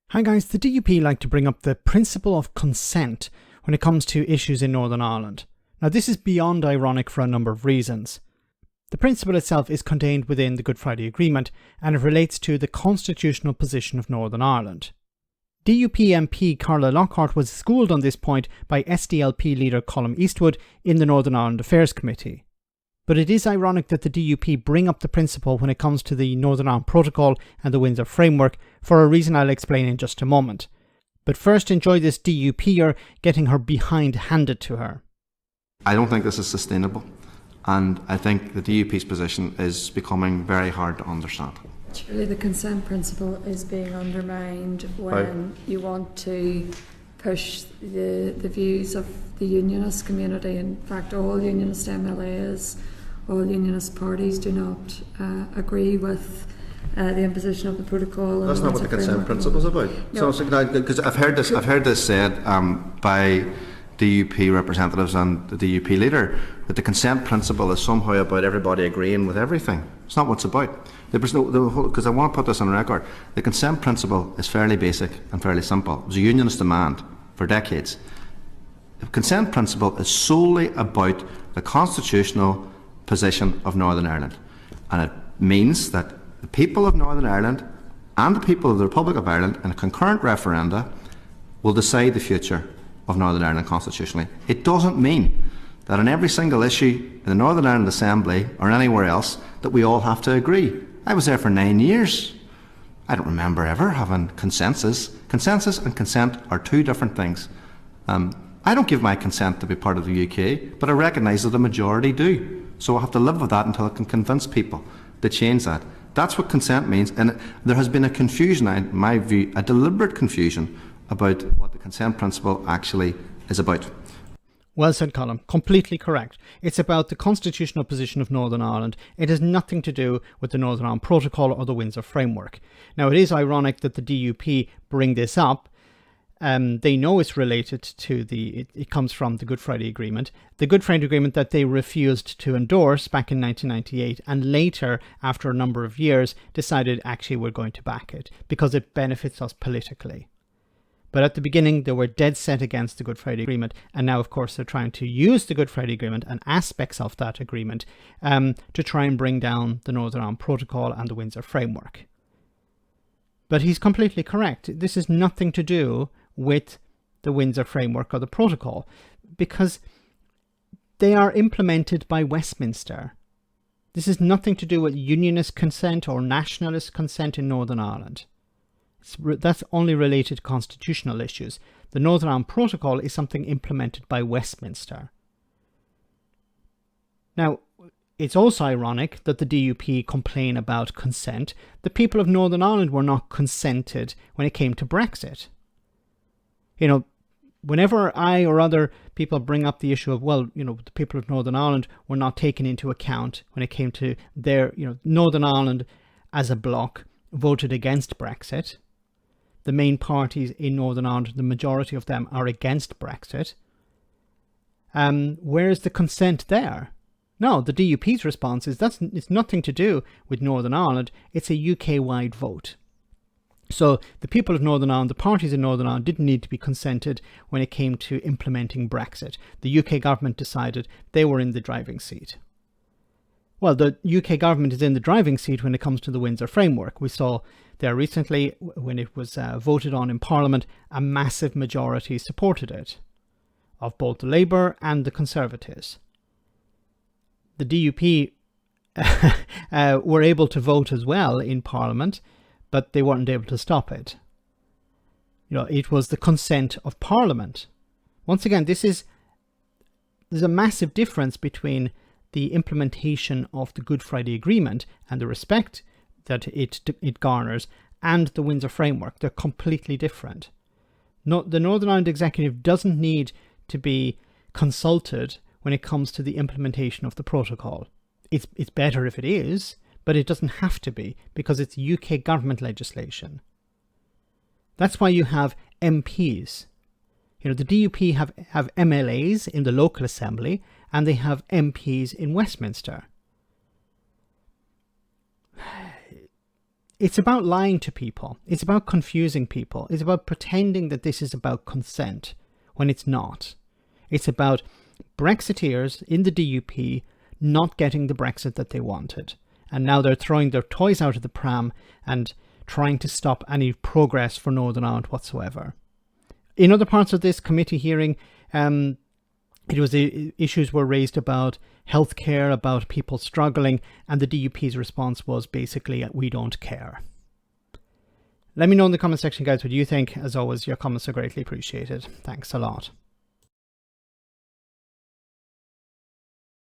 Hi guys, the DUP like to bring up the principle of consent when it comes to issues in Northern Ireland. Now this is beyond ironic for a number of reasons. The principle itself is contained within the Good Friday Agreement and it relates to the constitutional position of Northern Ireland. DUP MP Carla Lockhart was schooled on this point by SDLP leader Colm Eastwood in the Northern Ireland Affairs Committee. But it is ironic that the DUP bring up the principle when it comes to the Northern Ireland Protocol and the Windsor Framework for a reason I'll explain in just a moment. But first, enjoy this DUPer getting her behind handed to her. I don't think this is sustainable, and I think the DUP's position is becoming very hard to understand. Surely the consent principle is being undermined when you want to push the views of the unionist community. In fact, all unionist MLAs, all unionist parties do not agree with the imposition of the protocol. That's not what the consent principle is about. No. So, because I've heard this said by DUP representatives and the DUP leader that the consent principle is somehow about everybody agreeing with everything. It's not what it's about. Because I want to put this on record, the consent principle is fairly basic and fairly simple. It was a unionist demand for decades. The consent principle is solely about the constitutional position of Northern Ireland, and it means that the people of Northern Ireland and the people of the Republic of Ireland in a concurrent referenda will decide the future of Northern Ireland constitutionally. It doesn't mean that on every single issue in the Northern Ireland Assembly or anywhere else that we all have to agree. I was there for 9 years. I don't remember ever having consensus. Consensus and consent are two different things. I don't give my consent to be part of the UK, but I recognise that the majority do. So I have to live with that until I can convince people to change that. That's what consent means, and there has been a confusion, in my view, a deliberate confusion about what the consent principle actually is about. Well said, Colm. Completely correct. It's about the constitutional position of Northern Ireland. It has nothing to do with the Northern Ireland Protocol or the Windsor Framework. Now, it is ironic that the DUP bring this up. They know it's related to it comes from the Good Friday Agreement. The Good Friday Agreement that they refused to endorse back in 1998 and later, after a number of years, decided actually we're going to back it because it benefits us politically. But at the beginning, they were dead set against the Good Friday Agreement. And now, of course, they're trying to use the Good Friday Agreement and aspects of that agreement to try and bring down the Northern Ireland Protocol and the Windsor Framework. But he's completely correct. This has nothing to do with the Windsor Framework or the Protocol because they are implemented by Westminster. This has nothing to do with unionist consent or nationalist consent in Northern Ireland. That's only related to constitutional issues. The Northern Ireland Protocol is something implemented by Westminster. Now, it's also ironic that the DUP complain about consent. The people of Northern Ireland were not consented when it came to Brexit. You know, whenever I or other people bring up the issue of, well, you know, the people of Northern Ireland were not taken into account when it came to their, you know, Northern Ireland as a bloc voted against Brexit. The main parties in Northern Ireland, the majority of them are against Brexit. Where is the consent there? No, the DUP's response is it's nothing to do with Northern Ireland. It's a UK-wide vote. So the people of Northern Ireland, the parties in Northern Ireland didn't need to be consented when it came to implementing Brexit. The UK government decided they were in the driving seat. Well, the UK government is in the driving seat when it comes to the Windsor Framework. We saw there recently, when it was voted on in Parliament, a massive majority supported it, of both the Labour and the Conservatives. The DUP were able to vote as well in Parliament, but they weren't able to stop it. You know, it was the consent of Parliament. Once again, there's a massive difference between the implementation of the Good Friday Agreement and the respect that it garners and the Windsor Framework. They're completely different. The Northern Ireland Executive doesn't need to be consulted when it comes to the implementation of the protocol. It's better if it is, but it doesn't have to be because it's UK government legislation. That's why you have MPs. You know, the DUP have MLAs in the local assembly and they have MPs in Westminster. it's about lying to people. It's about confusing people. It's about pretending that this is about consent when it's not. It's about Brexiteers in the DUP not getting the Brexit that they wanted. And now they're throwing their toys out of the pram and trying to stop any progress for Northern Ireland whatsoever. In other parts of this committee hearing, issues were raised about healthcare, about people struggling, and the DUP's response was basically, we don't care. Let me know in the comment section, guys, what you think. As always, your comments are greatly appreciated. Thanks a lot.